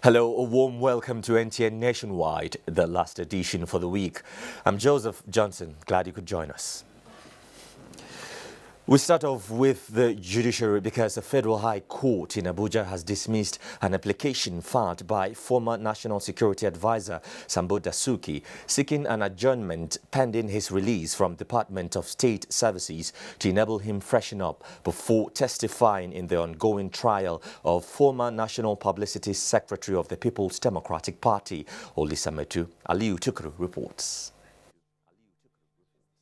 Hello, a warm welcome to NTA Nationwide, the last edition for the week. I'm Joseph Johnson. Glad you could join us. We start off with the judiciary because the Federal High Court in Abuja has dismissed an application filed by former National Security Advisor Sambo Dasuki seeking an adjournment pending his release from Department of State Services to enable him freshen up before testifying in the ongoing trial of former National Publicity Secretary of the People's Democratic Party, Olisametu Aliu Tukuru reports.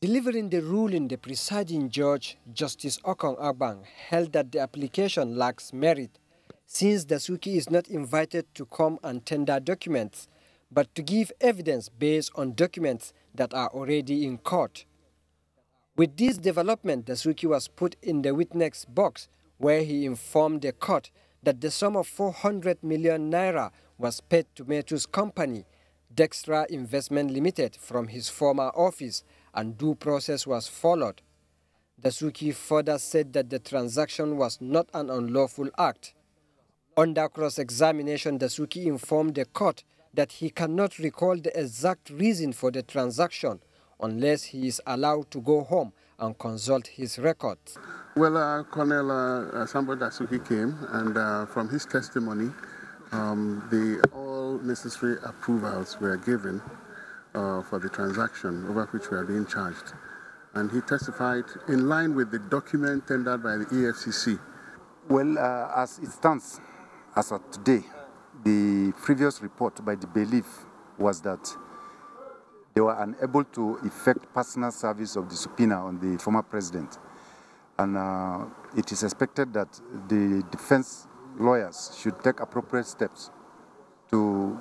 Delivering the ruling, the presiding judge, Justice Okon Agbang, held that the application lacks merit since Dasuki is not invited to come and tender documents, but to give evidence based on documents that are already in court. With this development, Dasuki was put in the witness box where he informed the court that the sum of 400 million naira was paid to Metu's company, Dextra Investment Limited, from his former office, and due process was followed. Dasuki further said that the transaction was not an unlawful act. Under cross-examination, Dasuki informed the court that he cannot recall the exact reason for the transaction unless he is allowed to go home and consult his records. Well, Colonel Sambo Dasuki came, and from his testimony, all necessary approvals were given for the transaction over which we are being charged. And he testified in line with the document tendered by the EFCC. Well, as it stands, as of today, the previous report by the bailiff was that they were unable to effect personal service of the subpoena on the former president. And it is expected that the defense lawyers should take appropriate steps to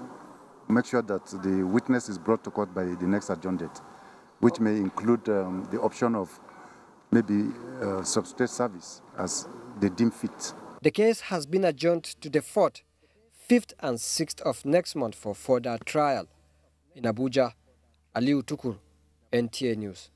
make sure that the witness is brought to court by the next adjourned date, which may include the option of maybe substitute service as they deem fit. The case has been adjourned to the 4th, 5th and 6th of next month for further trial. In Abuja, Aliu Tukuru, NTA News.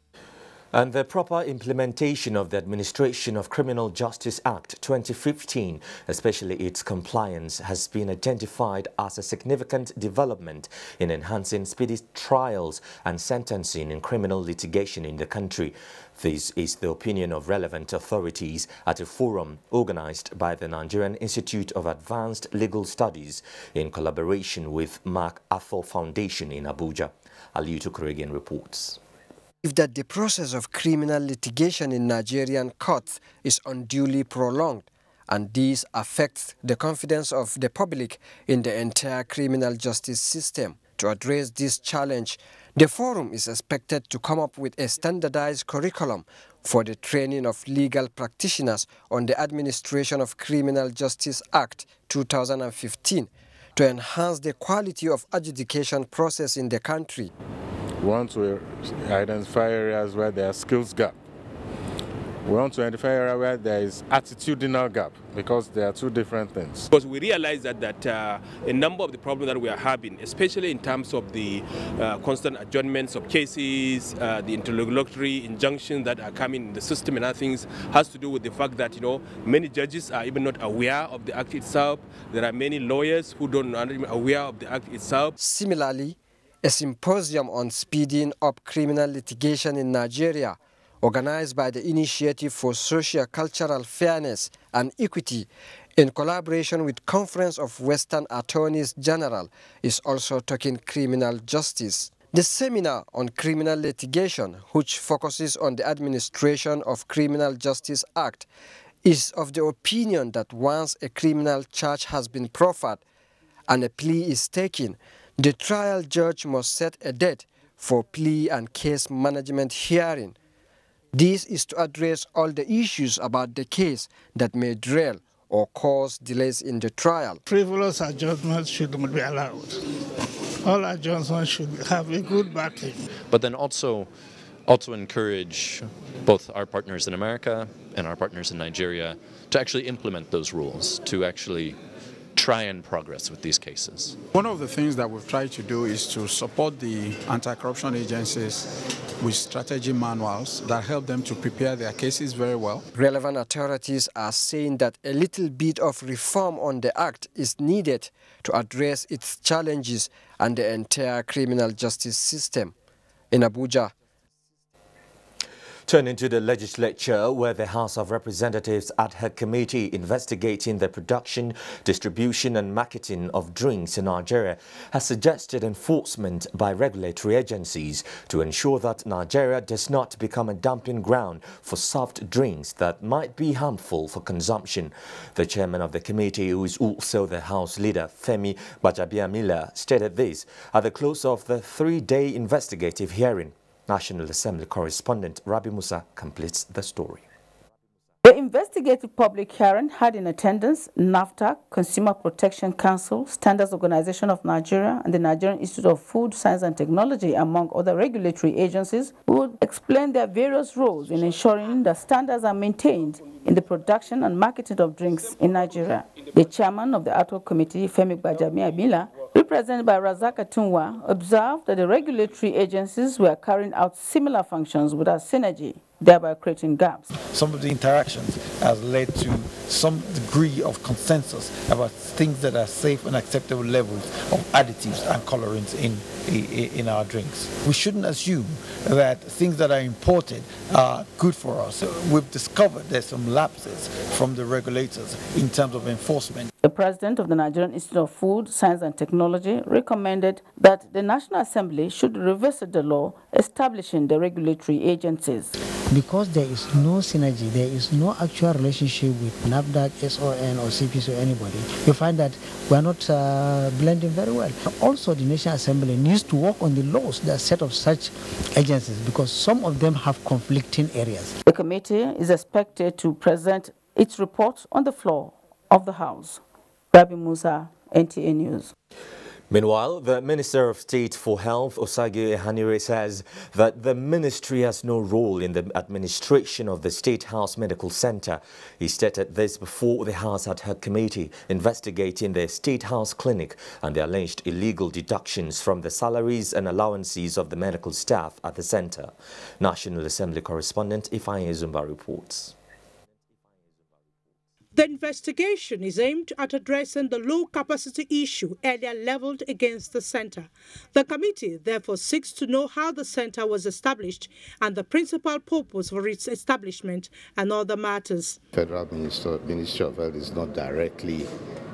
And the proper implementation of the Administration of Criminal Justice Act 2015, especially its compliance, has been identified as a significant development in enhancing speedy trials and sentencing in criminal litigation in the country. This is the opinion of relevant authorities at a forum organized by the Nigerian Institute of Advanced Legal Studies in collaboration with MacArthur Foundation in Abuja. Aliu Tukuru again reports. That the process of criminal litigation in Nigerian courts is unduly prolonged, and this affects the confidence of the public in the entire criminal justice system. To address this challenge, the forum is expected to come up with a standardized curriculum for the training of legal practitioners on the Administration of Criminal Justice Act 2015 to enhance the quality of adjudication process in the country. We want to identify areas where there are skills gap. We want to identify areas where there is attitudinal gap, because they are two different things. Because we realize that a number of the problems that we are having, especially in terms of the constant adjournments of cases, the interlocutory injunctions that are coming in the system and other things, has to do with the fact that, many judges are even not aware of the act itself. There are many lawyers who are not even aware of the act itself. Similarly, a symposium on speeding up criminal litigation in Nigeria, organized by the Initiative for Socio-Cultural Fairness and Equity in collaboration with Conference of Western Attorneys General, is also talking criminal justice. The seminar on criminal litigation, which focuses on the Administration of Criminal Justice Act, is of the opinion that once a criminal charge has been proffered and a plea is taken, the trial judge must set a date for plea and case management hearing. This is to address all the issues about the case that may derail or cause delays in the trial. Frivolous adjustments should not be allowed. All adjustments should have a good backing. But then also encourage both our partners in America and our partners in Nigeria to actually implement those rules, to actually try and progress with these cases. One of the things that we've tried to do is to support the anti-corruption agencies with strategy manuals that help them to prepare their cases very well. Relevant authorities are saying that a little bit of reform on the act is needed to address its challenges and the entire criminal justice system. In Abuja. Turning to the legislature, where the House of Representatives ad hoc committee investigating the production, distribution and marketing of drinks in Nigeria has suggested enforcement by regulatory agencies to ensure that Nigeria does not become a dumping ground for soft drinks that might be harmful for consumption. The chairman of the committee, who is also the House leader, Femi Gbajabiamila, stated this at the close of the three-day investigative hearing. National Assembly correspondent Rabi Musa completes the story. The investigative public hearing had in attendance NAFTA, Consumer Protection Council, Standards Organization of Nigeria, and the Nigerian Institute of Food, Science and Technology, among other regulatory agencies, who would explain their various roles in ensuring that standards are maintained in the production and marketing of drinks in Nigeria. The chairman of the ad hoc committee, Femi Gbajabiamila, represented by Razak Atunwa, observed that the regulatory agencies were carrying out similar functions without synergy, thereby creating gaps. Some of the interactions has led to some degree of consensus about things that are safe and acceptable levels of additives and colorants in our drinks. We shouldn't assume that things that are imported are good for us. We've discovered there's some lapses from the regulators in terms of enforcement. The president of the Nigerian Institute of Food, Science and Technology recommended that the National Assembly should revisit the law establishing the regulatory agencies. Because there is no synergy, there is no actual relationship with NAFDAC, SON or CPC or anybody, you find that we are not blending very well. Also, the National Assembly needs to work on the laws that set up such agencies because some of them have conflicting areas. The committee is expected to present its report on the floor of the House. Rabi Musa, NTA News. Meanwhile, the Minister of State for Health, Osage Ehanire, says that the ministry has no role in the administration of the State House Medical Center. He stated this before the House ad hoc committee investigating the State House Clinic and the alleged illegal deductions from the salaries and allowances of the medical staff at the center. National Assembly correspondent Ifeanyi Zumba reports. The investigation is aimed at addressing the low-capacity issue earlier leveled against the center. The committee therefore seeks to know how the center was established and the principal purpose for its establishment and other matters. Federal Ministry of Health is not directly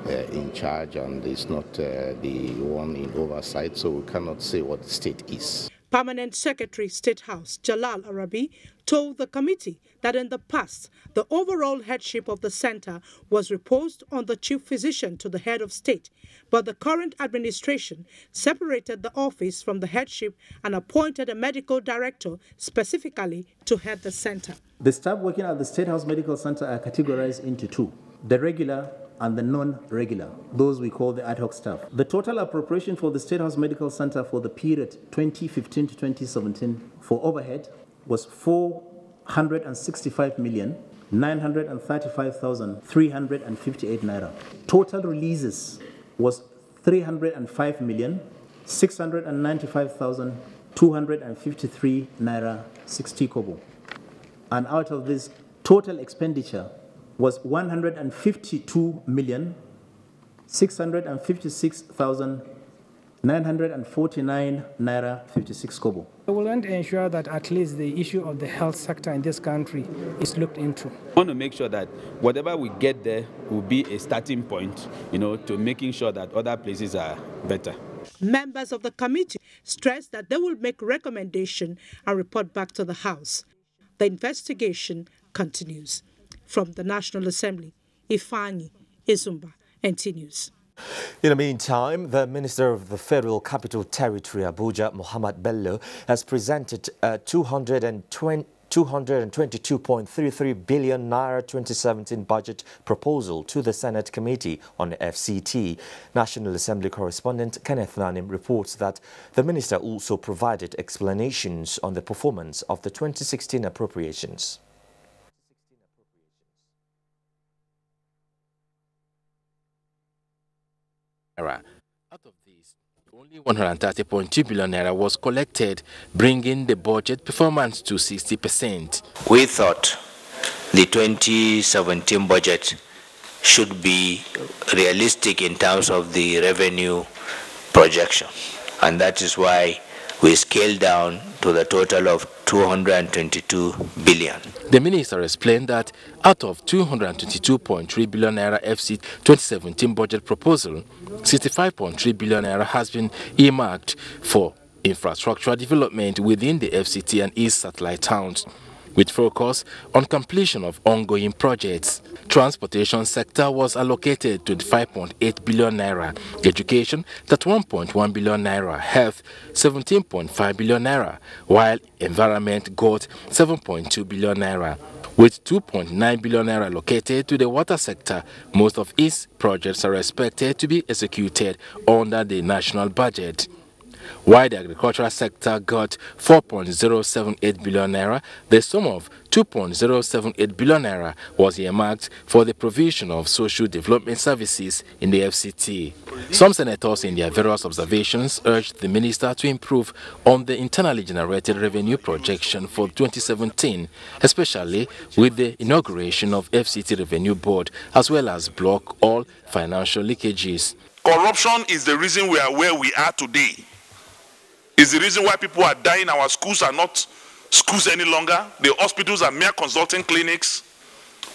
in charge and is not the one in oversight, so we cannot say what the state is. Permanent Secretary State House Jalal Arabi told the committee that in the past, the overall headship of the center was reposed on the chief physician to the head of state, but the current administration separated the office from the headship and appointed a medical director specifically to head the center. The staff working at the State House Medical Center are categorized into two, the regular and the non-regular, those we call the ad hoc staff. The total appropriation for the State House Medical Center for the period 2015 to 2017 for overhead was 465,935,358 naira. Total releases was 305,695,253 naira 60 kobo. And out of this, total expenditure was 152,656,949 naira 56 kobo. We want to ensure that at least the issue of the health sector in this country is looked into. We want to make sure that whatever we get there will be a starting point, to making sure that other places are better. Members of the committee stressed that they will make recommendation and report back to the House. The investigation continues. From the National Assembly, Ifeanyi Zumba, NTA News. In the meantime, the Minister of the Federal Capital Territory, Abuja, Muhammad Bello, has presented a 222.33 billion naira 2017 budget proposal to the Senate Committee on FCT. National Assembly correspondent Kenneth Nanim reports that the minister also provided explanations on the performance of the 2016 appropriations. naira. Out of these, only 130.2 billion naira was collected, bringing the budget performance to 60%. We thought the 2017 budget should be realistic in terms of the revenue projection, and that is why we scaled down to the total of 222 billion. The minister explained that out of 222.3 billion naira FC 2017 budget proposal, 65.3 billion naira has been earmarked for infrastructure development within the FCT and East Satellite towns, with focus on completion of ongoing projects. Transportation sector was allocated 25.8 billion naira, education 31.1 billion naira, health 17.5 billion naira, while environment got 7.2 billion naira. With 2.9 billion naira allocated to the water sector, most of its projects are expected to be executed under the national budget. While the agricultural sector got 4.078 billion naira, the sum of 2.078 billion naira was earmarked for the provision of social development services in the FCT. Some senators in their various observations urged the minister to improve on the internally generated revenue projection for 2017, especially with the inauguration of FCT Revenue Board, as well as block all financial leakages. Corruption is the reason we are where we are today. It's the reason why people are dying. Our schools are not schools any longer. The hospitals are mere consulting clinics.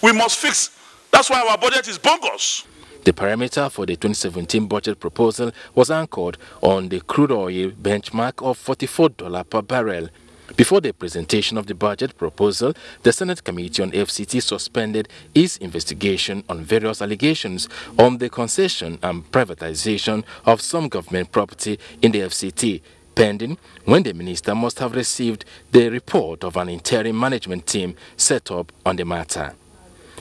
We must fix. That's why our budget is bogus. The parameter for the 2017 budget proposal was anchored on the crude oil benchmark of $44 per barrel. Before the presentation of the budget proposal, the Senate Committee on FCT suspended its investigation on various allegations on the concession and privatization of some government property in the FCT, pending when the minister must have received the report of an interim management team set up on the matter.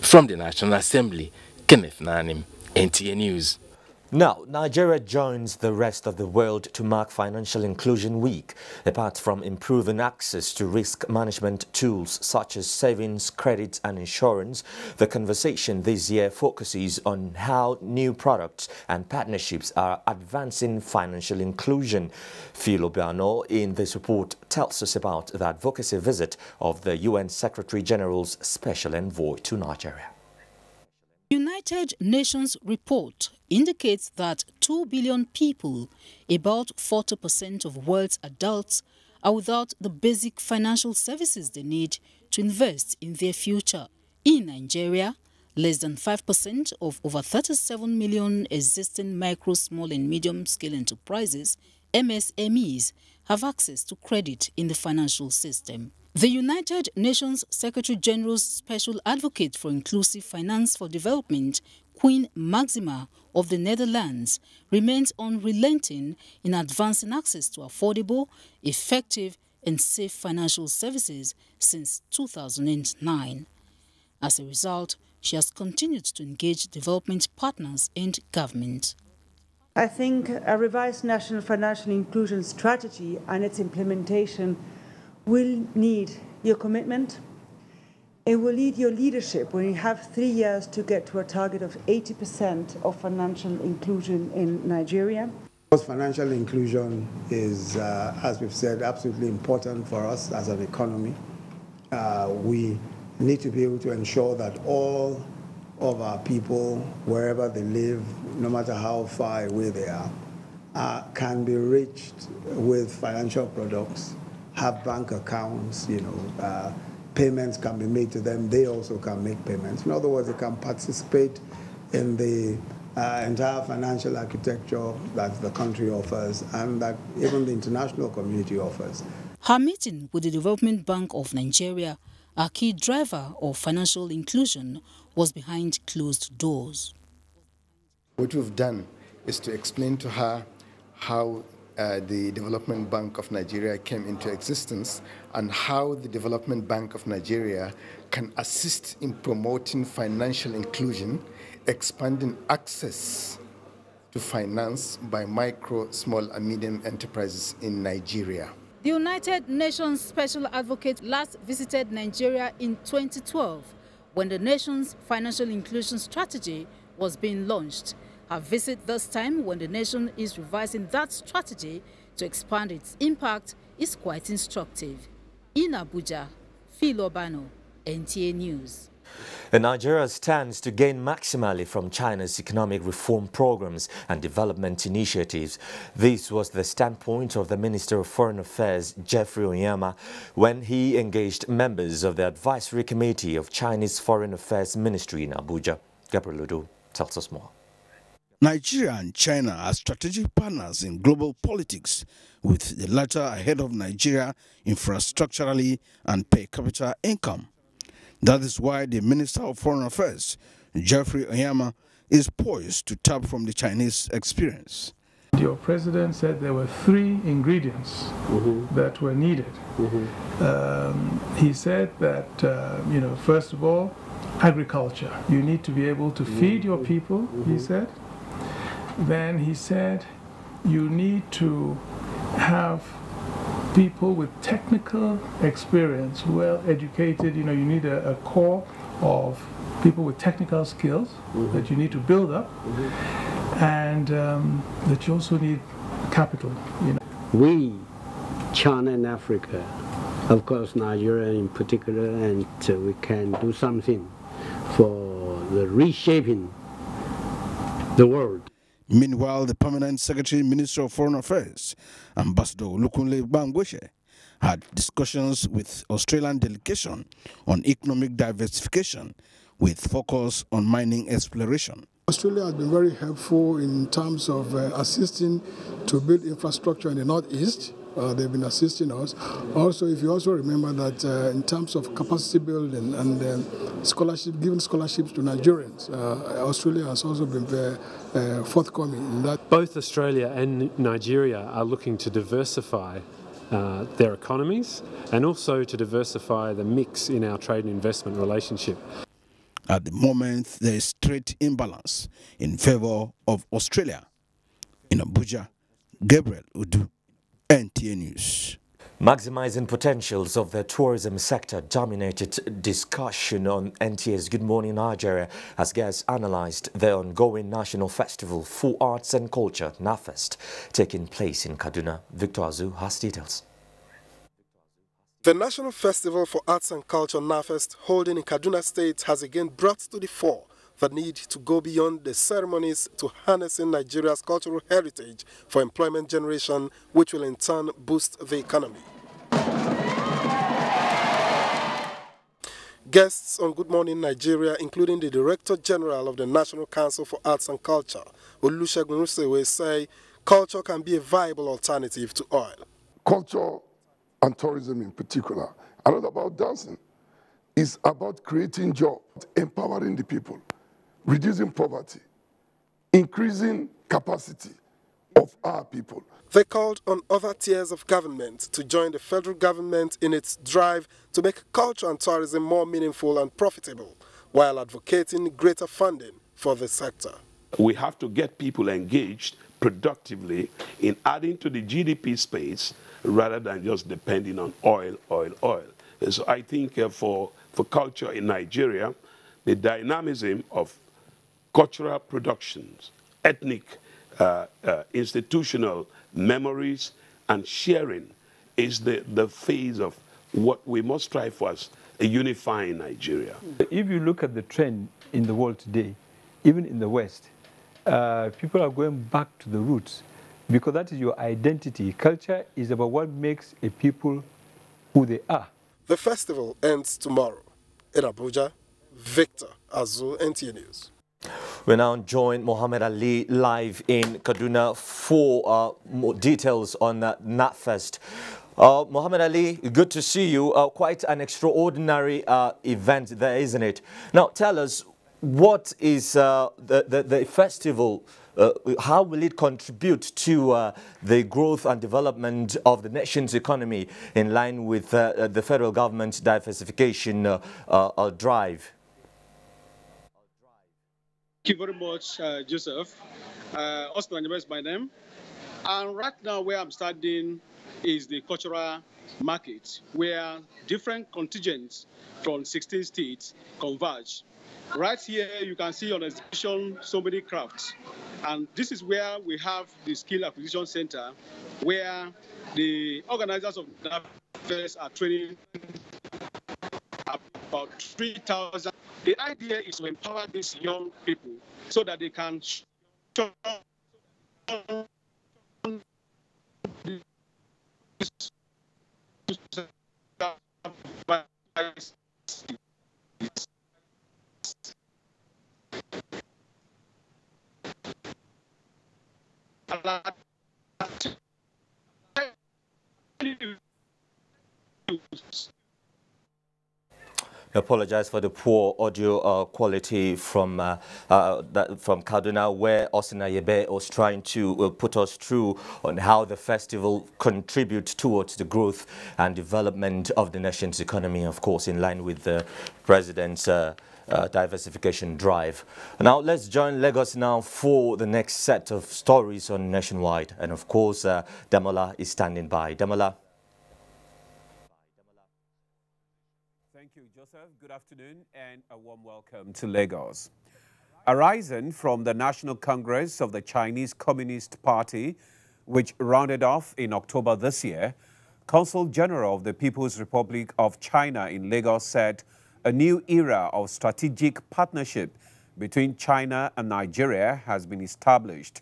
From the National Assembly, Kenneth Nanim, NTA News. Now, Nigeria joins the rest of the world to mark Financial Inclusion Week. Apart from improving access to risk management tools such as savings, credit and insurance, the conversation this year focuses on how new products and partnerships are advancing financial inclusion. Phil Obiano in this report tells us about the advocacy visit of the UN Secretary General's Special Envoy to Nigeria. United Nations report indicates that 2 billion people, about 40% of world's adults, are without the basic financial services they need to invest in their future. In Nigeria, less than 5% of over 37 million existing micro, small and medium-scale enterprises, MSMEs, have access to credit in the financial system. The United Nations Secretary General's Special Advocate for Inclusive Finance for Development, Queen Maxima of the Netherlands, remains unrelenting in advancing access to affordable, effective and safe financial services since 2009. As a result, she has continued to engage development partners and government. I think a revised national financial inclusion strategy and its implementation will need your commitment. It will need your leadership when you have 3 years to get to a target of 80% of financial inclusion in Nigeria. Financial inclusion is, as we've said, absolutely important for us as an economy. We need to be able to ensure that all of our people, wherever they live, no matter how far away they are, can be reached with financial products, have bank accounts, payments can be made to them. They also can make payments. In other words, they can participate in the entire financial architecture that the country offers and that even the international community offers. Her meeting with the Development Bank of Nigeria, a key driver of financial inclusion, was behind closed doors. What we've done is to explain to her how the Development Bank of Nigeria came into existence and how the Development Bank of Nigeria can assist in promoting financial inclusion, expanding access to finance by micro, small and medium enterprises in Nigeria. The United Nations Special Advocate last visited Nigeria in 2012 when the nation's financial inclusion strategy was being launched. Her visit this time, when the nation is revising that strategy to expand its impact, is quite instructive. In Abuja, Phil Obano, NTA News. Nigeria stands to gain maximally from China's economic reform programs and development initiatives. This was the standpoint of the Minister of Foreign Affairs, Jeffrey Onyema, when he engaged members of the Advisory Committee of Chinese Foreign Affairs Ministry in Abuja. Gabriel Ludo tells us more. Nigeria and China are strategic partners in global politics, with the latter ahead of Nigeria infrastructurally and per capita income. That is why the Minister of Foreign Affairs, Jeffrey Onyema, is poised to tap from the Chinese experience. Your president said there were 3 ingredients that were needed. He said that, first of all, agriculture. You need to be able to feed your people, he said. Then he said you need to have people with technical experience, well educated. You need a core of people with technical skills that you need to build up, and that you also need capital. We, China and Africa, of course Nigeria in particular, and we can do something for the reshaping the world. Meanwhile, the Permanent Secretary, Minister of Foreign Affairs, Ambassador Olukunle Bangweshe, had discussions with Australian delegation on economic diversification with focus on mining exploration. Australia has been very helpful in terms of assisting to build infrastructure in the northeast. They've been assisting us. Also, if you also remember that in terms of capacity building and giving scholarships to Nigerians, Australia has also been very forthcoming in that. Both Australia and Nigeria are looking to diversify their economies and also to diversify the mix in our trade and investment relationship. At the moment, there is trade imbalance in favor of Australia. In Abuja, Gabriel Udu, NTA News. Maximizing potentials of the tourism sector dominated discussion on NTA's Good Morning Nigeria as guests analyzed the ongoing National Festival for Arts and Culture, NAFEST, taking place in Kaduna. Victor Azu has details. The National Festival for Arts and Culture, NAFEST, holding in Kaduna State, has again brought to the fore the need to go beyond the ceremonies to harnessing Nigeria's cultural heritage for employment generation, which will in turn boost the economy. Guests on Good Morning Nigeria, including the Director General of the National Council for Arts and Culture, Olusegun Rusewe, say culture can be a viable alternative to oil. Culture and tourism in particular are not about dancing. It's about creating jobs, empowering the people, reducing poverty, increasing capacity of our people. They called on other tiers of government to join the federal government in its drive to make culture and tourism more meaningful and profitable, while advocating greater funding for the sector. We have to get people engaged productively in adding to the GDP space rather than just depending on oil. And so I think for culture in Nigeria, the dynamism of cultural productions, ethnic, institutional memories and sharing is the phase of what we must strive for as a unifying Nigeria. If you look at the trend in the world today, even in the West, people are going back to the roots because that is your identity. Culture is about what makes a people who they are. The festival ends tomorrow. In Abuja, Victor Azu, NTA News. We now join Mohammed Ali live in Kaduna for more details on NAFEST. Mohammed Ali, good to see you. Quite an extraordinary event there, isn't it? Now, tell us, what is the festival? How will it contribute to the growth and development of the nation's economy in line with the federal government's diversification drive? Thank you very much, Joseph. Osman is my name. And right now where I'm standing is the cultural market, where different contingents from 16 states converge. Right here, you can see on the exhibition so many crafts. And this is where we have the Skill Acquisition Center, where the organizers of the fest are training about 3,000. The idea is to empower these young people so that they can show I apologize for the poor audio quality from Kaduna, where Osina Yebe was trying to put us through on how the festival contributes towards the growth and development of the nation's economy, of course, in line with the president's diversification drive. Now, let's join Lagos now for the next set of stories on Nationwide. And of course, Damola is standing by. Damola. Thank you, Joseph. Good afternoon and a warm welcome to Lagos. Arising from the National Congress of the Chinese Communist Party, which rounded off in October this year, Consul General of the People's Republic of China in Lagos said a new era of strategic partnership between China and Nigeria has been established.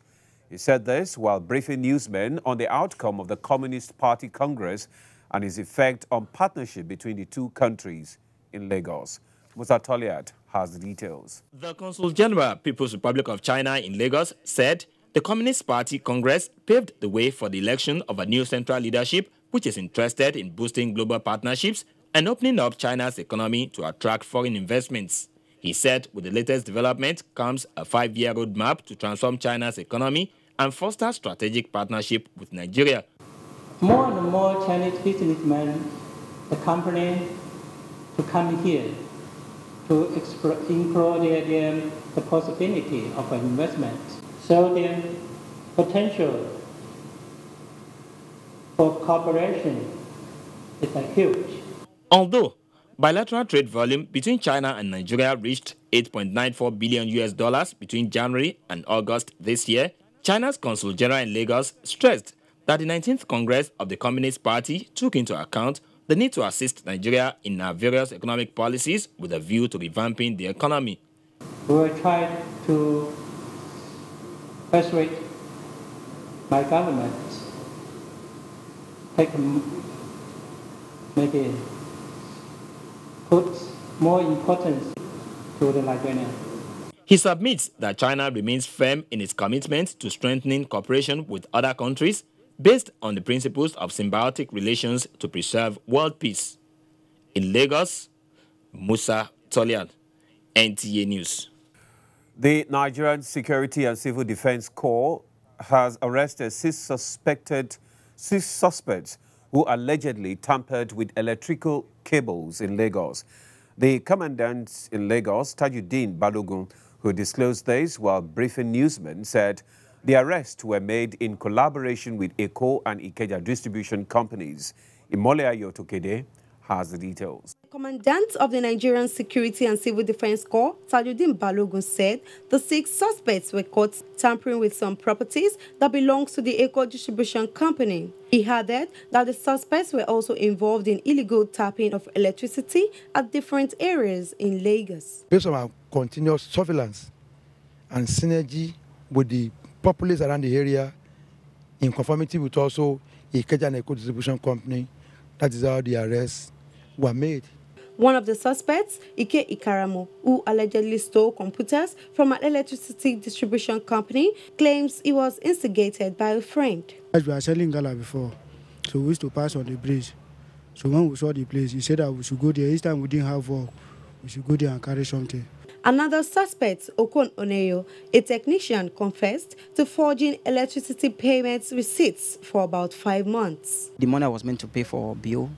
He said this while briefing newsmen on the outcome of the Communist Party Congress and its effect on partnership between the two countries in Lagos. Musa Toliad has the details. The Consul General, People's Republic of China in Lagos, said the Communist Party Congress paved the way for the election of a new central leadership which is interested in boosting global partnerships and opening up China's economy to attract foreign investments. He said with the latest development comes a 5-year roadmap to transform China's economy and foster strategic partnership with Nigeria. More and more Chinese businessmen, the company, to come here to explore the possibility of investment. So the potential for cooperation is huge. Although bilateral trade volume between China and Nigeria reached $8.94 billion between January and August this year, China's Consul General in Lagos stressed that the 19th Congress of the Communist Party took into account the need to assist Nigeria in our various economic policies with a view to revamping the economy. We will try to persuade my government take maybe put more importance to the Nigerian. He submits that China remains firm in its commitment to strengthening cooperation with other countries based on the principles of symbiotic relations to preserve world peace. In Lagos, Musa Tolian, NTA News. The Nigerian Security and Civil Defense Corps has arrested six suspects who allegedly tampered with electrical cables in Lagos. The commandant in Lagos, Tajuddin Balogun, who disclosed this while briefing newsmen, said the arrests were made in collaboration with Eko and Ikeja distribution companies. Imoleayo Tokede has the details. The Commandant of the Nigerian Security and Civil Defense Corps, Tajuddin Balogun, said the 6 suspects were caught tampering with some properties that belongs to the Eko distribution company. He added that the suspects were also involved in illegal tapping of electricity at different areas in Lagos. Based on our continuous surveillance and synergy with the populace around the area, in conformity with also Ikeja and Eko distribution company, that is how the arrests were made. One of the suspects, Ike Ikaramo, who allegedly stole computers from an electricity distribution company, claims he was instigated by a friend. We were selling gala before, so we used to pass on the bridge. So when we saw the place, he said that we should go there. Each time we didn't have work, we should go there and carry something. Another suspect, Okon Oneyo, a technician, confessed to forging electricity payments receipts for about 5 months. The money I was meant to pay for bill,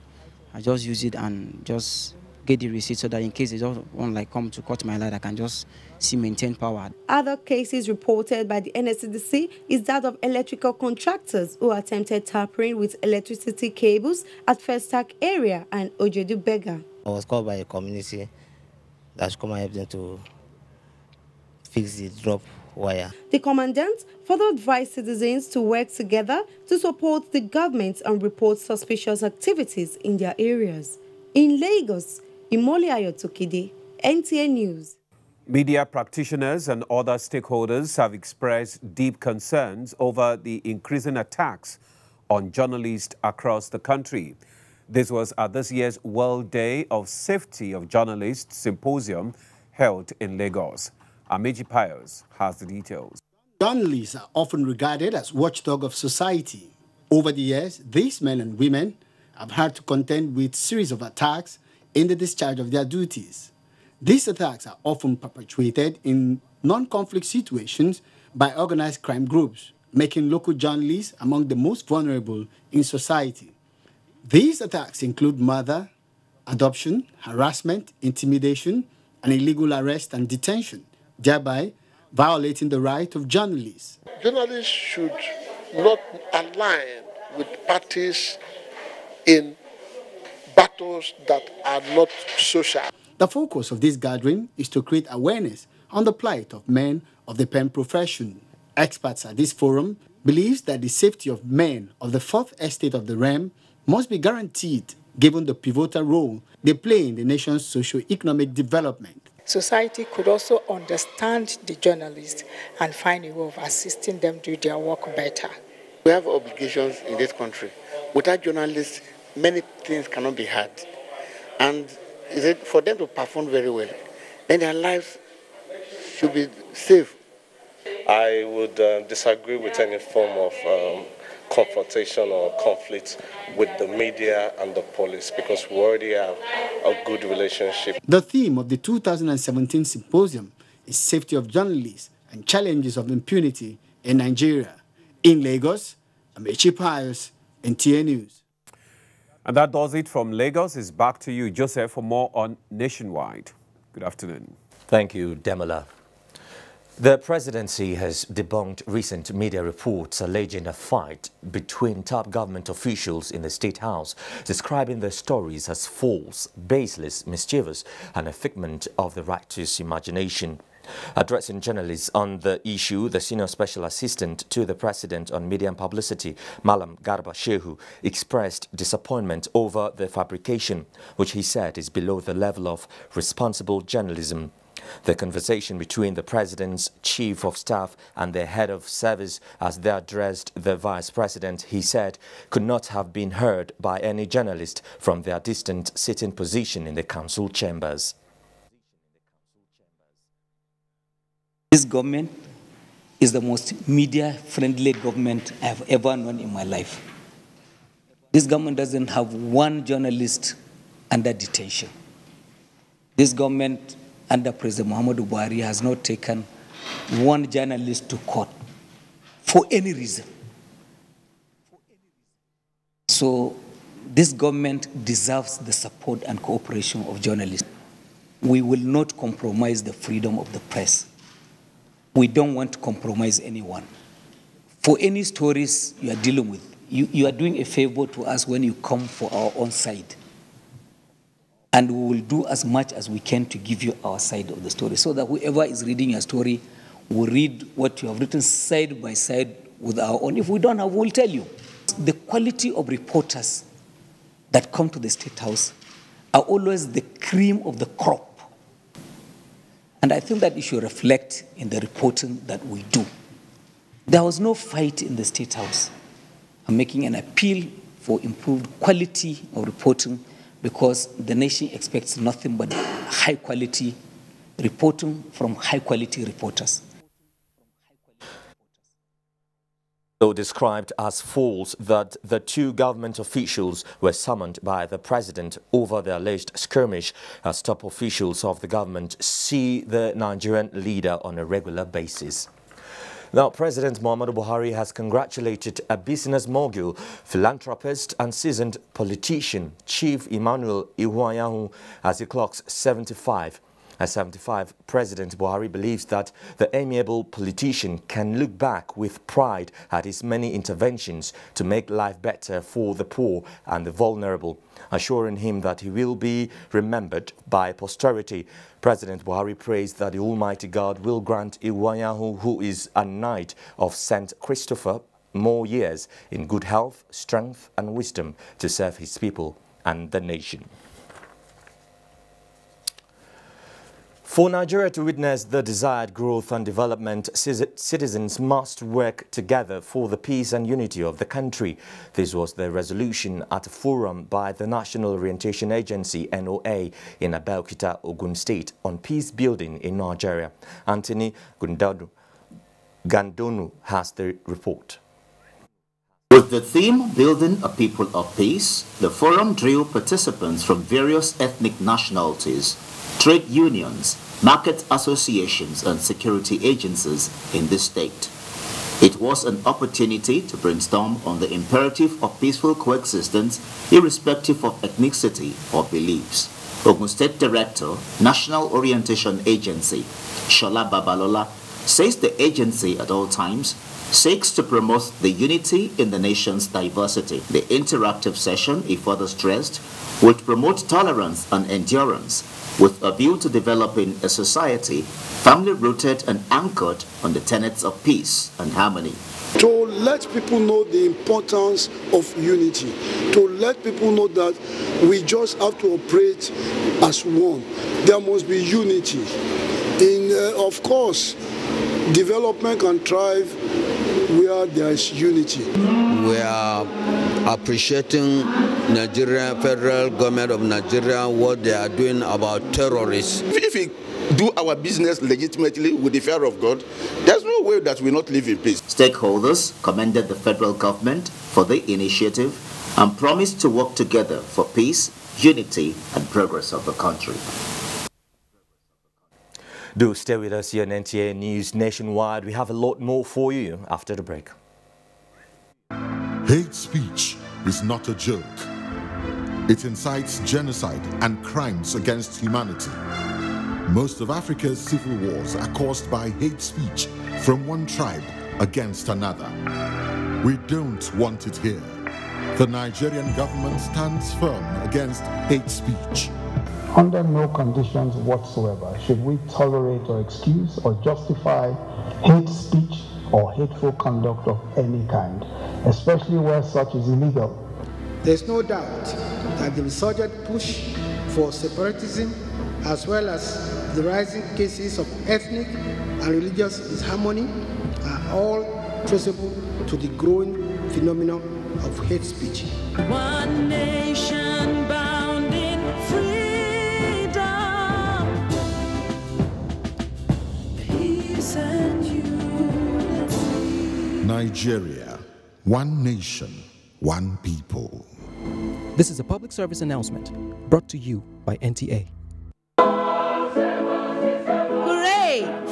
I just use it and just get the receipt so that in case they don't want come to cut my light, I can just see maintain power. Other cases reported by the NSCDC is that of electrical contractors who attempted tampering with electricity cables at Festac area and Ojedu Bega. I was called by a community that should come and help them to fix the drop wire. The commandant further advised citizens to work together to support the government and report suspicious activities in their areas. In Lagos, Imole Ayotokide, NTA News. Media practitioners and other stakeholders have expressed deep concerns over the increasing attacks on journalists across the country. This was at this year's World Day of Safety of Journalists Symposium held in Lagos. Ameji Pius has the details. Journalists are often regarded as watchdog of society. Over the years, these men and women have had to contend with a series of attacks in the discharge of their duties. These attacks are often perpetrated in non-conflict situations by organized crime groups, making local journalists among the most vulnerable in society. These attacks include murder, adoption, harassment, intimidation, and illegal arrest and detention, thereby violating the right of journalists. Journalists should not align with parties in battles that are not social. The focus of this gathering is to create awareness on the plight of men of the pen profession. Experts at this forum believe that the safety of men of the fourth estate of the realm must be guaranteed given the pivotal role they play in the nation's socio-economic development. Society could also understand the journalists and find a way of assisting them do their work better. We have obligations in this country. Without journalists, many things cannot be had. And for them to perform very well, then their lives should be safe. I would disagree with any form of confrontation or conflict with the media and the police because we already have a good relationship. The theme of the 2017 symposium is safety of journalists and challenges of impunity in Nigeria. In Lagos, Amechi Pius, NTA News. And that does it from Lagos. It's back to you, Joseph, for more on Nationwide. Good afternoon. Thank you, Demola. The presidency has debunked recent media reports alleging a fight between top government officials in the State House, describing the stories as false, baseless, mischievous, and a figment of the righteous imagination. Addressing journalists on the issue, the Senior Special Assistant to the President on Media and Publicity, Malam Garba Shehu, expressed disappointment over the fabrication, which he said is below the level of responsible journalism. The conversation between the President's Chief of Staff and the Head of Service as they addressed the Vice President, he said, could not have been heard by any journalist from their distant sitting position in the Council chambers. This government is the most media-friendly government I have ever known in my life. This government doesn't have one journalist under detention. This government under President Muhammadu Buhari has not taken one journalist to court for any reason. So this government deserves the support and cooperation of journalists. We will not compromise the freedom of the press. We don't want to compromise anyone. For any stories you are dealing with, you are doing a favor to us when you come for our own side. And we will do as much as we can to give you our side of the story so that whoever is reading your story will read what you have written side by side with our own. If we don't have, we'll tell you. The quality of reporters that come to the State House are always the cream of the crop. And I think that it should reflect in the reporting that we do. There was no fight in the State House. I'm making an appeal for improved quality of reporting because the nation expects nothing but high-quality reporting from high-quality reporters. So described as false that the two government officials were summoned by the president over the alleged skirmish as top officials of the government see the Nigerian leader on a regular basis. Now, President Muhammadu Buhari has congratulated a business mogul, philanthropist and seasoned politician, Chief Emmanuel Ihuayahu, as he clocks 75. At 75, President Buhari believes that the amiable politician can look back with pride at his many interventions to make life better for the poor and the vulnerable, assuring him that he will be remembered by posterity. President Buhari praised that the Almighty God will grant Iwanyahu, who is a knight of St. Christopher, more years in good health, strength and wisdom to serve his people and the nation. For Nigeria to witness the desired growth and development, citizens must work together for the peace and unity of the country. This was the resolution at a forum by the National Orientation Agency, NOA, in Abuja, Ogun State, on peace building in Nigeria. Anthony Gandonu has the report. With the theme, Building a People of Peace, the forum drew participants from various ethnic nationalities, trade unions, market associations and security agencies in the state. It was an opportunity to brainstorm on the imperative of peaceful coexistence irrespective of ethnicity or beliefs. Ogun State Director, National Orientation Agency, Shola Babalola, says the agency at all times seeks to promote the unity in the nation's diversity. The interactive session, he further stressed, would promote tolerance and endurance with a view to developing a society family-rooted and anchored on the tenets of peace and harmony. To let people know the importance of unity, to let people know that we just have to operate as one. There must be unity. Of course, development can thrive where there is unity. We are appreciating Nigerian federal government of Nigeria, what they are doing about terrorists. If we do our business legitimately with the fear of God, there's no way that we not live in peace. Stakeholders commended the federal government for the initiative and promised to work together for peace, unity and progress of the country. Do stay with us here on NTA News Nationwide. We have a lot more for you after the break. Hate speech is not a joke. It incites genocide and crimes against humanity. Most of Africa's civil wars are caused by hate speech from one tribe against another. We don't want it here. The Nigerian government stands firm against hate speech. Under no conditions whatsoever should we tolerate or excuse or justify hate speech or hateful conduct of any kind, especially where such is illegal. There's no doubt that the resurgent push for separatism, as well as the rising cases of ethnic and religious disharmony, are all traceable to the growing phenomenon of hate speech. One nation bound in freedom, peace and unity. Nigeria, one nation, one people. This is a public service announcement brought to you by NTA.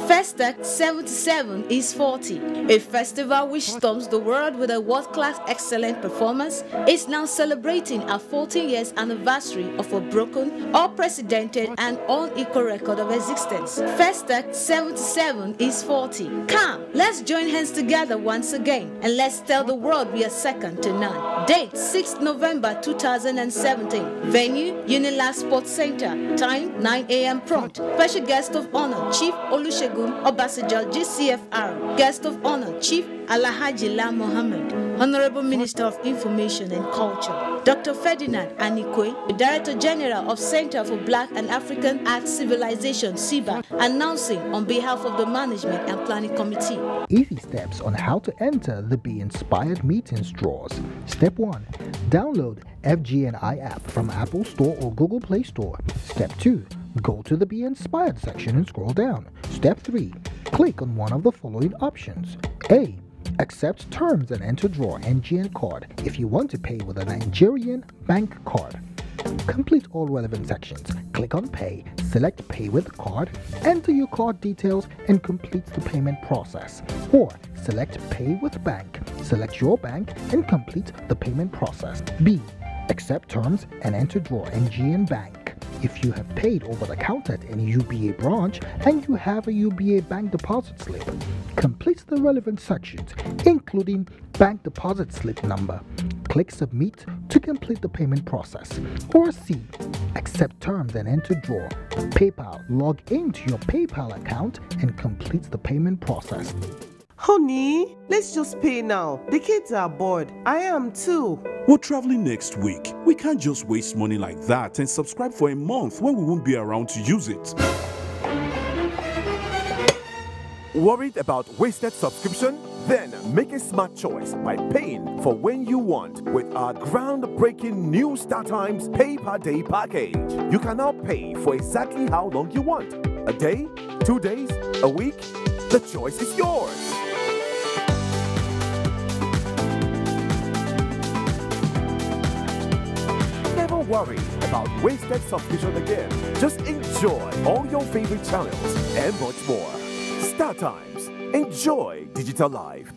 Festac 77 is 40. A festival which storms the world with a world-class excellent performance is now celebrating a 14 years anniversary of a broken, unprecedented and unequal record of existence. Festac 77 is 40. Come, let's join hands together once again and let's tell the world we are second to none. Date 6th November 2017. Venue Unilag Sports Center. Time 9 a.m. prompt. Special guest of honor Chief Olusegun Obasanjo GCFR. Guest of honor Chief Alhaji La Mohammed, Honorable Minister of Information and Culture. Dr. Ferdinand Anikwe, the Director General of Center for Black and African Art Civilization, CIBA, announcing on behalf of the Management and Planning Committee. Easy steps on how to enter the Be Inspired Meetings draws. Step 1. Download FGNI app from Apple Store or Google Play Store. Step 2. Go to the Be Inspired section and scroll down. Step 3. Click on one of the following options. A. Accept terms and enter draw NGN card if you want to pay with a Nigerian bank card. Complete all relevant sections. Click on Pay, select Pay with Card, enter your card details and complete the payment process. Or select Pay with Bank, select your bank and complete the payment process. B. Accept terms and enter draw NGN bank. If you have paid over the counter at any UBA branch and you have a UBA bank deposit slip, complete the relevant sections, including bank deposit slip number. Click Submit to complete the payment process. Or C. Accept terms and enter drawer. PayPal. Log into your PayPal account and complete the payment process. Honey, let's just pay now. The kids are bored. I am too. We're traveling next week. We can't just waste money like that and subscribe for a month when we won't be around to use it. Worried about wasted subscription? Then make a smart choice by paying for when you want with our groundbreaking new StarTimes Pay Per Day package. You can now pay for exactly how long you want. A day, 2 days, a week? The choice is yours. Never worry about wasted subscription again. Just enjoy all your favorite channels and much more. StarTimes. Enjoy digital life.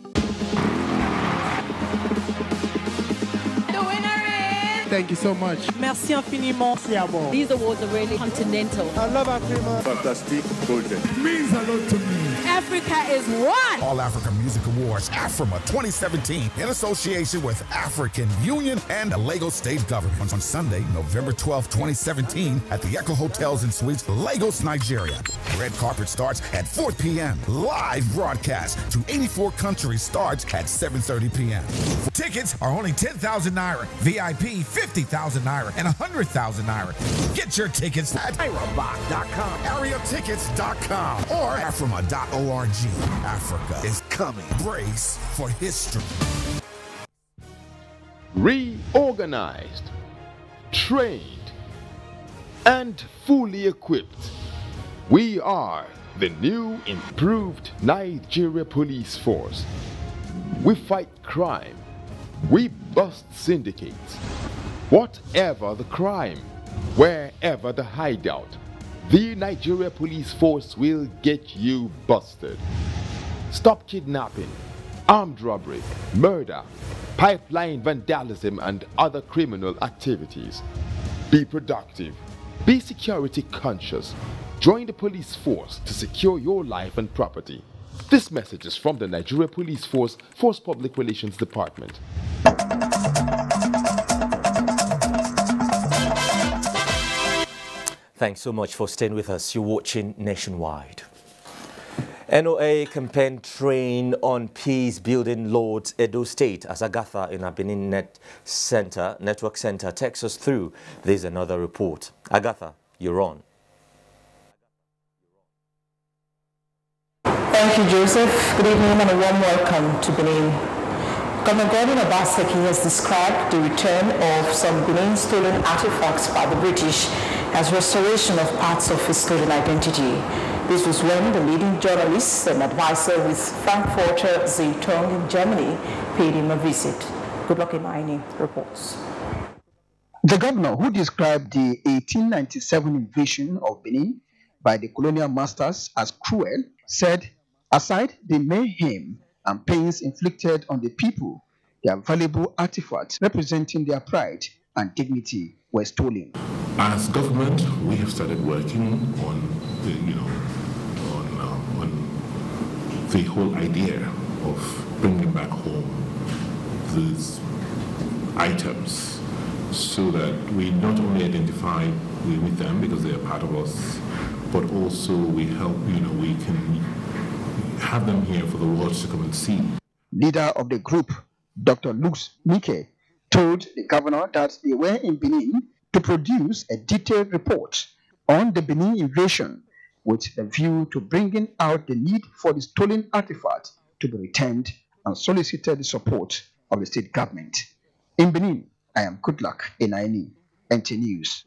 Thank you so much. Merci infiniment. These awards are really continental. I love Africa. Fantastic golden. Means a lot to me. Africa is one. All Africa Music Awards, AFRIMA 2017, in association with African Union and the Lagos State Government, on Sunday, November 12, 2017, at the Echo Hotels and Suites, Lagos, Nigeria. Red carpet starts at 4 p.m. Live broadcast to 84 countries starts at 7:30 p.m. Tickets are only 10,000 naira, VIP 50,000 naira, and 100,000 naira. Get your tickets at aerobach.com, areatickets.com, or afrima.org. Africa is coming. Brace for history. Reorganized, trained, and fully equipped, we are the new improved Nigeria Police Force. We fight crime. We bust syndicates. Whatever the crime, wherever the hideout, the Nigeria Police Force will get you busted. Stop kidnapping, armed robbery, murder, pipeline vandalism, and other criminal activities. Be productive. Be security conscious. Join the police force to secure your life and property. This message is from the Nigeria Police Force Public Relations Department. Thanks so much for staying with us. You're watching Nationwide. NOA campaign train on peace building Lords Edo State as Agatha in our Benin Network Center takes us through. There's another report. Agatha, you're on. Thank you, Joseph. Good evening and a warm welcome to Benin. Governor Gordon Obaseki has described the return of some Benin stolen artifacts by the British as restoration of parts of his stolen identity. This was when the leading journalist and advisor with Frankfurter Zeitung in Germany paid him a visit. Goodluck Imaini reports. The governor, who described the 1897 invasion of Benin by the colonial masters as cruel, said, aside the mayhem and pains inflicted on the people, their valuable artifacts representing their pride and dignity were stolen. As government, we have started working on the whole idea of bringing back home these items, so that we not only identify with them because they are part of us, but also we help, we can have them here for the world to come and see. Leader of the group, Dr. Lux Mike, told the governor that they were in Benin to produce a detailed report on the Benin invasion with a view to bringing out the need for the stolen artifact to be returned, and solicited the support of the state government. In Benin, I am Goodluck Enaini, NTA News.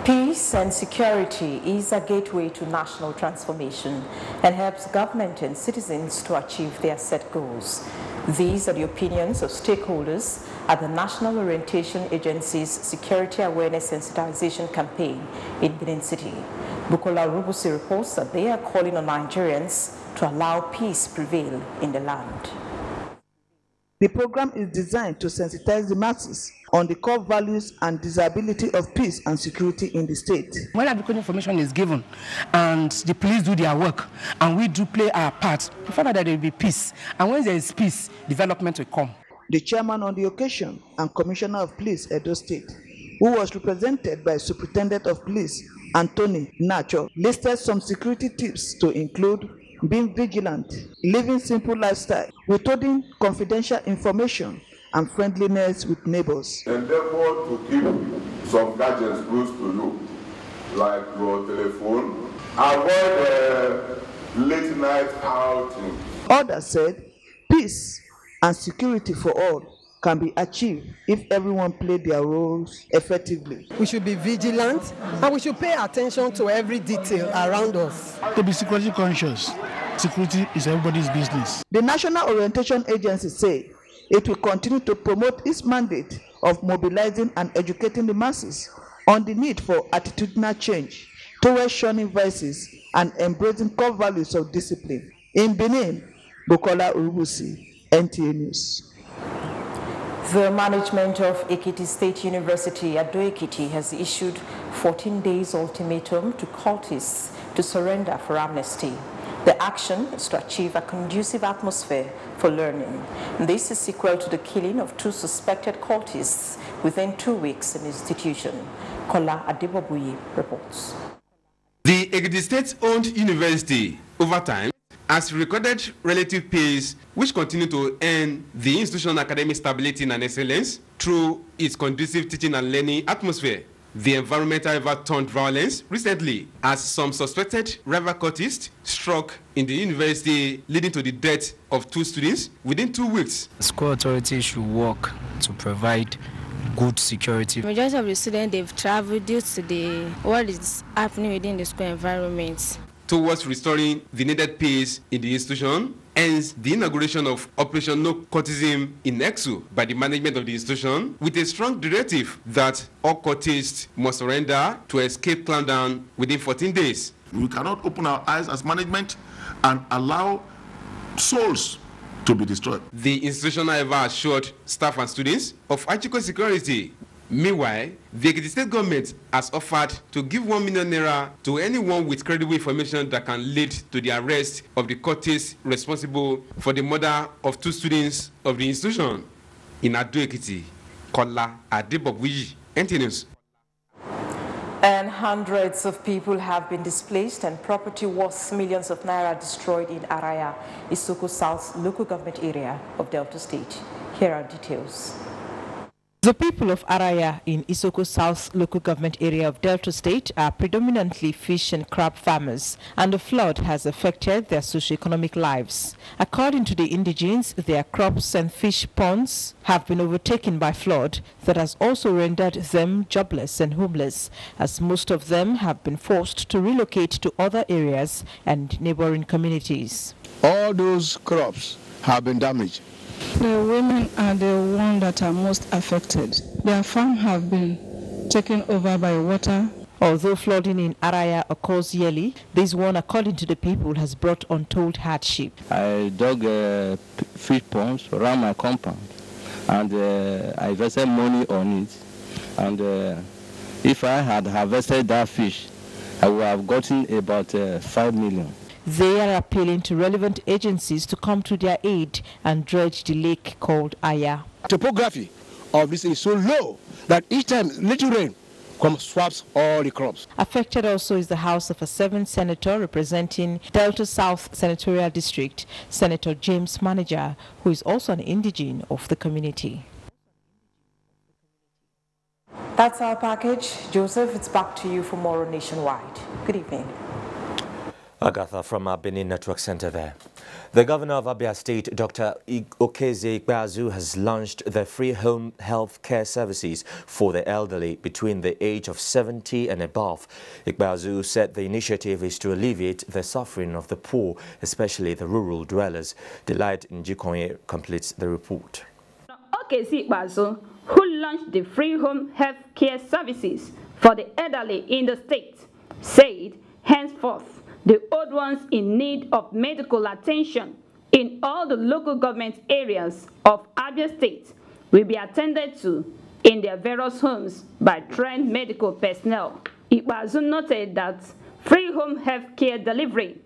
Peace and security is a gateway to national transformation and helps government and citizens to achieve their set goals. These are the opinions of stakeholders at the National Orientation Agency's Security Awareness Sensitization Campaign in Benin City. Bukola Rubusi reports that they are calling on Nigerians to allow peace prevail in the land. The program is designed to sensitize the masses on the core values and desirability of peace and security in the state. When adequate information is given and the police do their work and we do play our part, we find out that there will be peace. And when there is peace, development will come. The chairman on the occasion and Commissioner of Police, Edo State, who was represented by Superintendent of Police, Anthony Nacho, listed some security tips to include being vigilant, living simple lifestyle, withholding confidential information, and friendliness with neighbors. Endeavor to keep some gadgets close to you, like your telephone. Avoid late night outing. Others said peace and security for all can be achieved if everyone played their roles effectively. We should be vigilant and we should pay attention to every detail around us. To be security conscious, security is everybody's business. The National Orientation Agency say it will continue to promote its mandate of mobilizing and educating the masses on the need for attitudinal change towards shunning vices and embracing core values of discipline. In Benin, Bukola Urubusi, NTA News. The management of Ekiti State University at Ado-Ekiti has issued 14 days ultimatum to cultists to surrender for amnesty. The action is to achieve a conducive atmosphere for learning. This is sequel to the killing of 2 suspected cultists within 2 weeks in the institution. Kola Adebobuyi reports. The Ekiti State-owned university, over time, has recorded relative pace which continue to earn the institutional academic stability and excellence through its conducive teaching and learning atmosphere. The environment, however, turned violence recently as some suspected rival cultists struck in the university, leading to the death of 2 students within 2 weeks. School authorities should work to provide good security. The majority of the students, they've traveled due to what is happening within the school environment. Towards restoring the needed peace in the institution, hence the inauguration of Operation No Cultism in EXU by the management of the institution, with a strong directive that all cultists must surrender to escape clampdown within 14 days. We cannot open our eyes as management and allow souls to be destroyed. The institution, however, assured staff and students of adequate security. Meanwhile, the Ekiti State government has offered to give 1 million naira to anyone with credible information that can lead to the arrest of the cultists responsible for the murder of 2 students of the institution. In Ado-Ekiti, Kola Adebobuyi, NTA News. And hundreds of people have been displaced and property worth millions of naira destroyed in Araya, Isoko South local government area of Delta State. Here are details. The people of Araya in Isoko South local government area of Delta State are predominantly fish and crab farmers, and the flood has affected their socio-economic lives. According to the indigenes, their crops and fish ponds have been overtaken by flood that has also rendered them jobless and homeless, as most of them have been forced to relocate to other areas and neighboring communities. All those crops have been damaged. The women are the ones that are most affected. Their farms have been taken over by water. Although flooding in Araya occurs yearly, this one, according to the people, has brought untold hardship. I dug fish ponds around my compound, and I invested money on it. And if I had harvested that fish, I would have gotten about 5 million. They are appealing to relevant agencies to come to their aid and dredge the lake called Aya. Topography of this is so low that each time little rain comes swaps all the crops. Affected also is the house of a 7th senator representing Delta South Senatorial District, Senator James Manager, who is also an indigene of the community. That's our package. Joseph, it's back to you for more on Nationwide. Good evening. Agatha from our Benin Network Center there. The governor of Abia State, Dr. Okeze Ikpeazu, has launched the free home health care services for the elderly between the age of 70 and above. Ikpeazu said the initiative is to alleviate the suffering of the poor, especially the rural dwellers. Delight Njikonye completes the report. Okeze Ikpeazu, who launched the free home health care services for the elderly in the state, said henceforth the old ones in need of medical attention in all the local government areas of Abia State will be attended to in their various homes by trained medical personnel. Ikpazu noted that free home health care delivery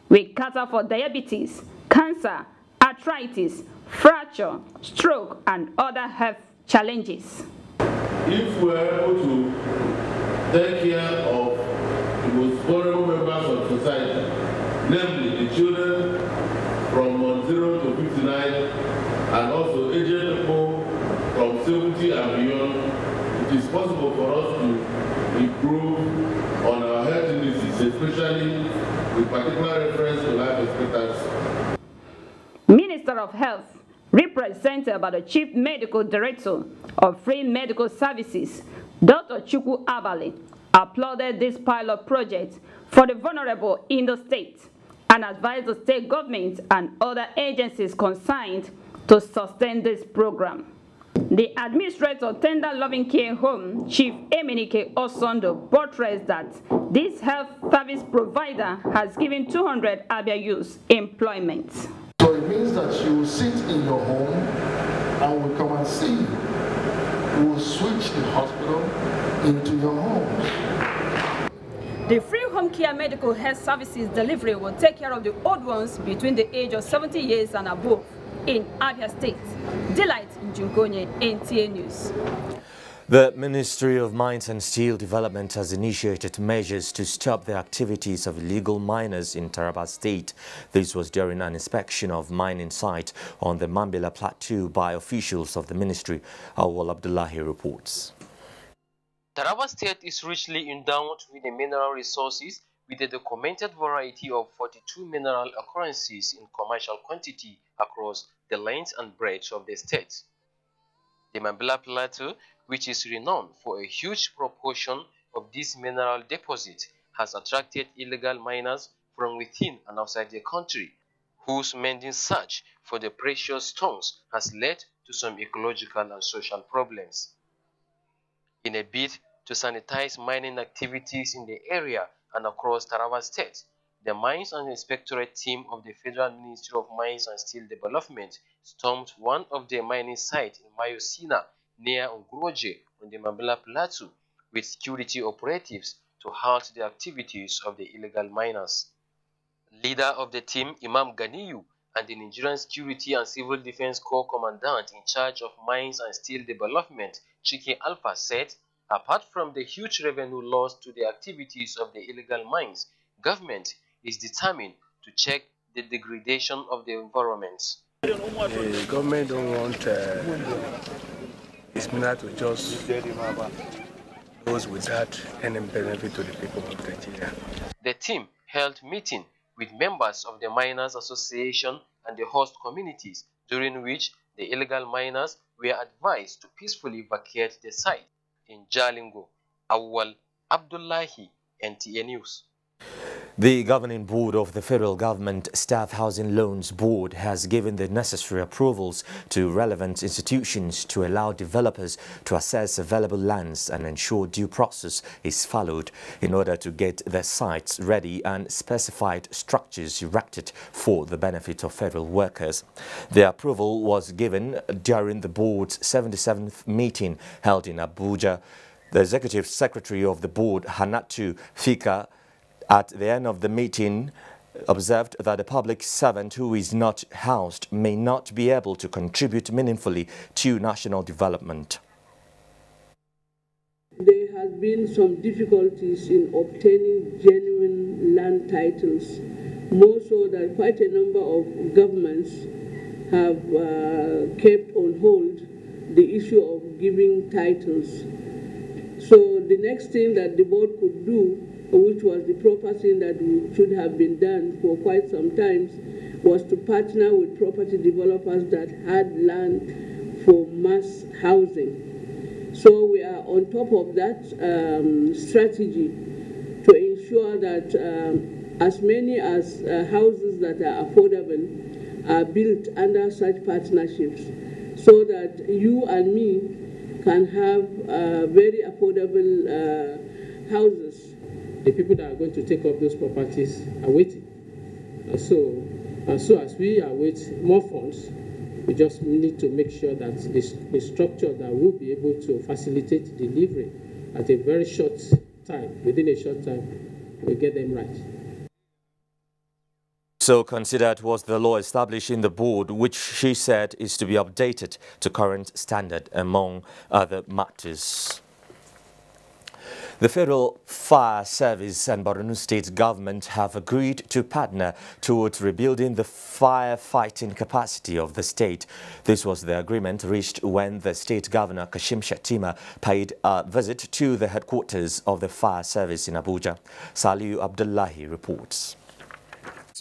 will cater for diabetes, cancer, arthritis, fracture, stroke, and other health challenges. If we are able to take care of the most vulnerable members of society, namely the children from 0 to 59, and also aged people from 70 and beyond, it is possible for us to improve on our health indices, especially with particular reference to life expectancy. Minister of Health, represented by the Chief Medical Director of Free Medical Services, Dr. Chukwu Abali, applauded this pilot project for the vulnerable in the state and advised the state government and other agencies concerned to sustain this program. The administrator of Tender Loving Care Home, Chief Emenike Osondo, buttressed that this health service provider has given 200 Abia youths employment. So it means that you will sit in your home and we'll come and see you. We will switch the hospital into your home. The free home care medical health services delivery will take care of the old ones between the age of 70 years and above in Abia State. Delight Njungonye, NTA News. The Ministry of Mines and Steel Development has initiated measures to stop the activities of illegal miners in Taraba State. This was during an inspection of mining site on the Mambila Plateau by officials of the ministry. Awal Abdullahi reports. Taraba State is richly endowed with the mineral resources with a documented variety of 42 mineral occurrences in commercial quantity across the length and breadth of the state. The Mambila Plateau, which is renowned for a huge proportion of this mineral deposit, has attracted illegal miners from within and outside the country, whose mending search for the precious stones has led to some ecological and social problems. In a bid to sanitize mining activities in the area and across Taraba State, the Mines and Inspectorate team of the Federal Ministry of Mines and Steel Development stormed one of the mining sites in Mayosina near Unguroje on the Mambila Plateau with security operatives to halt the activities of the illegal miners. Leader of the team, Imam Ganiyu, and the Nigerian Security and Civil Defense Corps Commandant in charge of Mines and Steel Development, Chike Alpha, said, apart from the huge revenue lost to the activities of the illegal mines, government is determined to check the degradation of the environment. The government don't want this mineral to just goes without any benefit to the people of Nigeria. The team held meeting with members of the Miners Association and the host communities, during which the illegal miners were advised to peacefully vacate the site. In Jalingo, Awal Abdullahi, NTA News. The Governing Board of the Federal Government Staff Housing Loans Board has given the necessary approvals to relevant institutions to allow developers to assess available lands and ensure due process is followed in order to get their sites ready and specified structures erected for the benefit of federal workers. The approval was given during the board's 77th meeting held in Abuja. The Executive Secretary of the board, Hanatu Fika, at the end of the meeting, observed that a public servant who is not housed may not be able to contribute meaningfully to national development. There has been some difficulties in obtaining genuine land titles, more so that quite a number of governments have kept on hold the issue of giving titles. So the next thing that the board could do, which was the proper thing that should have been done for quite some time, was to partner with property developers that had land for mass housing. So we are on top of that strategy to ensure that as many as houses that are affordable are built under such partnerships, so that you and me can have very affordable houses. The people that are going to take up those properties are waiting. So And so as we await more funds, we just need to make sure that the structure that will be able to facilitate delivery at a very short time, within a short time, we get them right. So considered was the law establishing the board, which she said is to be updated to current standard, among other matters. The Federal Fire Service and Borno State government have agreed to partner towards rebuilding the firefighting capacity of the state. This was the agreement reached when the state governor Kashim Shettima paid a visit to the headquarters of the fire service in Abuja. Saliu Abdullahi reports.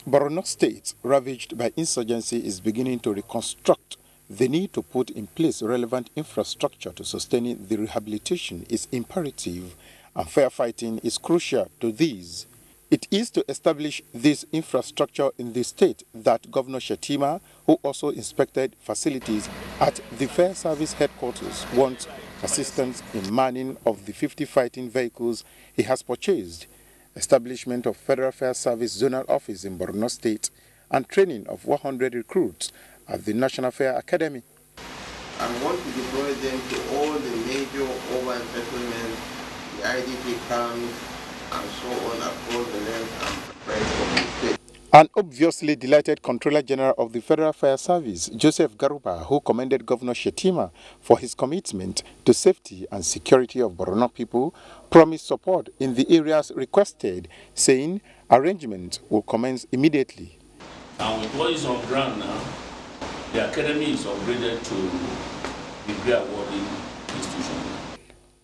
Borno State, ravaged by insurgency, is beginning to reconstruct. The need to put in place relevant infrastructure to sustain the rehabilitation is imperative, and firefighting is crucial to these. It is to establish this infrastructure in the state that Governor Shettima, who also inspected facilities at the fire service headquarters, wants assistance in manning of the 50 fighting vehicles he has purchased, establishment of Federal Fire Service Zonal Office in Borno State, and training of 100 recruits at the National Fire Academy. I want to deploy them to all the major urban settlements, the IDP camps, and so on across the length and breadth of the state. An obviously delighted Controller General of the Federal Fire Service, Joseph Garuba, who commended Governor Shettima for his commitment to safety and security of Borno people, promised support in the areas requested, saying arrangements will commence immediately. And with what is on ground now, the academy is upgraded to degree awarding institution.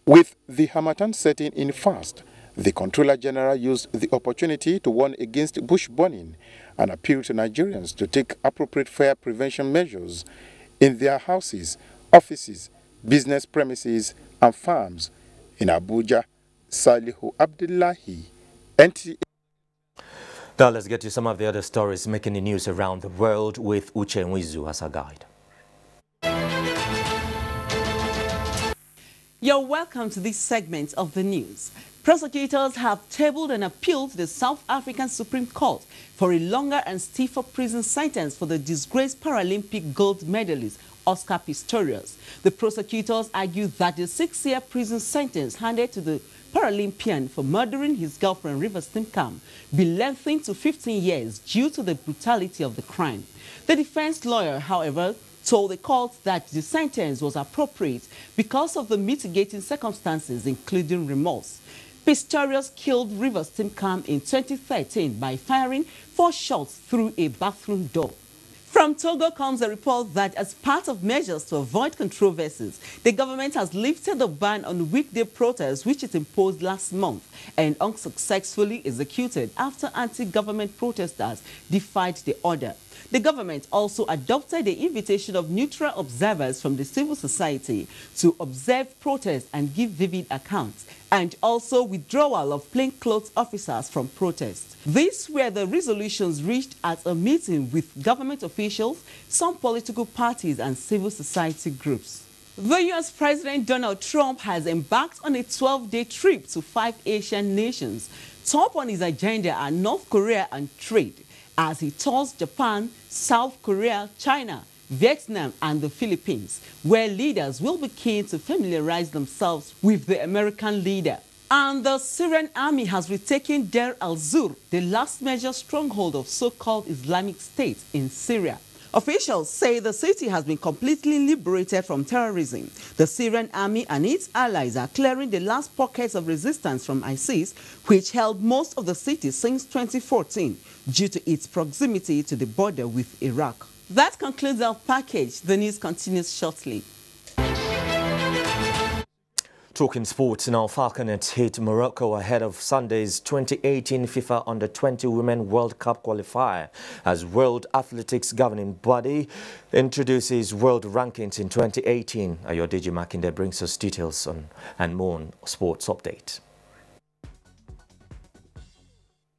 With the Hamatan setting in fast, the Controller General used the opportunity to warn against bush burning and appeal to Nigerians to take appropriate fire prevention measures in their houses, offices, business premises, and farms. In Abuja, Salihu Abdullahi, NTA. Now let's get to some of the other stories making the news around the world with Uche Nwizu as our guide. You're welcome to this segment of the news. Prosecutors have tabled an appeal to the South African Supreme Court for a longer and stiffer prison sentence for the disgraced Paralympic gold medalist Oscar Pistorius. The prosecutors argue that the 6-year prison sentence handed to the Paralympian for murdering his girlfriend Rivers Timcam be lengthened to 15 years due to the brutality of the crime. The defense lawyer, however, told the court that the sentence was appropriate because of the mitigating circumstances, including remorse. Pistorius killed Rivers Timcam in 2013 by firing 4 shots through a bathroom door. From Togo comes a report that as part of measures to avoid controversies, the government has lifted the ban on weekday protests which it imposed last month and unsuccessfully executed after anti-government protesters defied the order. The government also adopted the invitation of neutral observers from the civil society to observe protests and give vivid accounts, and also withdrawal of plainclothes officers from protests. These were the resolutions reached at a meeting with government officials, some political parties, and civil society groups. The U.S. President Donald Trump has embarked on a 12-day trip to 5 Asian nations. Top on his agenda are North Korea and trade, as he tours Japan, South Korea, China, Vietnam, and the Philippines, where leaders will be keen to familiarize themselves with the American leader. And the Syrian army has retaken Deir al-Zur, the last major stronghold of so-called Islamic State in Syria. Officials say the city has been completely liberated from terrorism. The Syrian army and its allies are clearing the last pockets of resistance from ISIS, which held most of the city since 2014 due to its proximity to the border with Iraq. That concludes our package. The news continues shortly. Talking sports now, Falconets hit Morocco ahead of Sunday's 2018 FIFA Under-20 Women World Cup qualifier as World Athletics governing body introduces world rankings in 2018. Ayodeji Makinde brings us details on and more on Sports Update.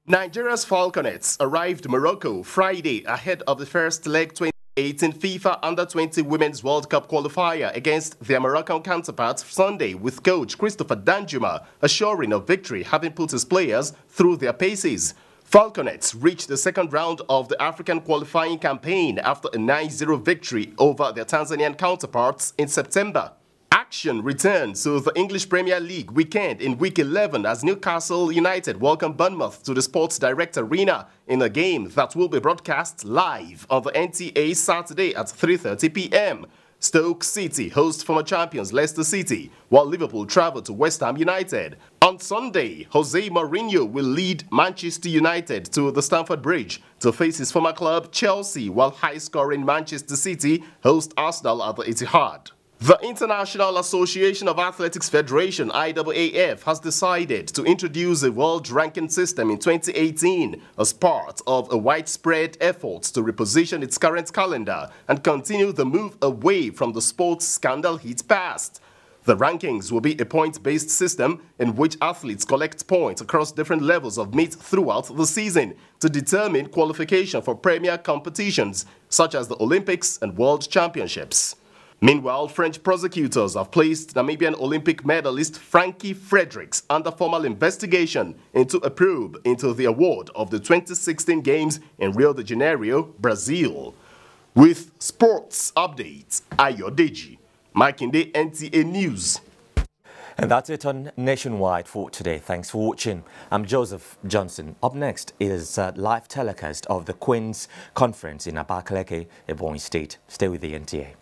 Nigeria's Falconets arrived Morocco Friday ahead of the first leg 2018 FIFA Under-20 Women's World Cup qualifier against their Moroccan counterparts Sunday, with coach Christopher Danjuma assuring of victory, having put his players through their paces. Falconets reached the second round of the African qualifying campaign after a 9-0 victory over their Tanzanian counterparts in September. Action returned to the English Premier League weekend in Week 11 as Newcastle United welcomed Bournemouth to the Sports Direct Arena in a game that will be broadcast live on the NTA Saturday at 3:30 p.m. Stoke City host former champions Leicester City, while Liverpool travel to West Ham United. On Sunday, Jose Mourinho will lead Manchester United to the Stamford Bridge to face his former club Chelsea, while high-scoring Manchester City host Arsenal at the Etihad. The International Association of Athletics Federation, IAAF, has decided to introduce a world ranking system in 2018 as part of a widespread effort to reposition its current calendar and continue the move away from the sports scandal-hit past. The rankings will be a point-based system in which athletes collect points across different levels of meet throughout the season to determine qualification for premier competitions such as the Olympics and World Championships. Meanwhile, French prosecutors have placed Namibian Olympic medalist Frankie Fredericks under formal investigation into a probe into the award of the 2016 Games in Rio de Janeiro, Brazil. With sports updates, Ayodeji, Makinde, NTA News. And that's it on Nationwide for today. Thanks for watching. I'm Joseph Johnson. Up next is a live telecast of the Queen's Conference in Abakaliki, Ebonyi State. Stay with the NTA.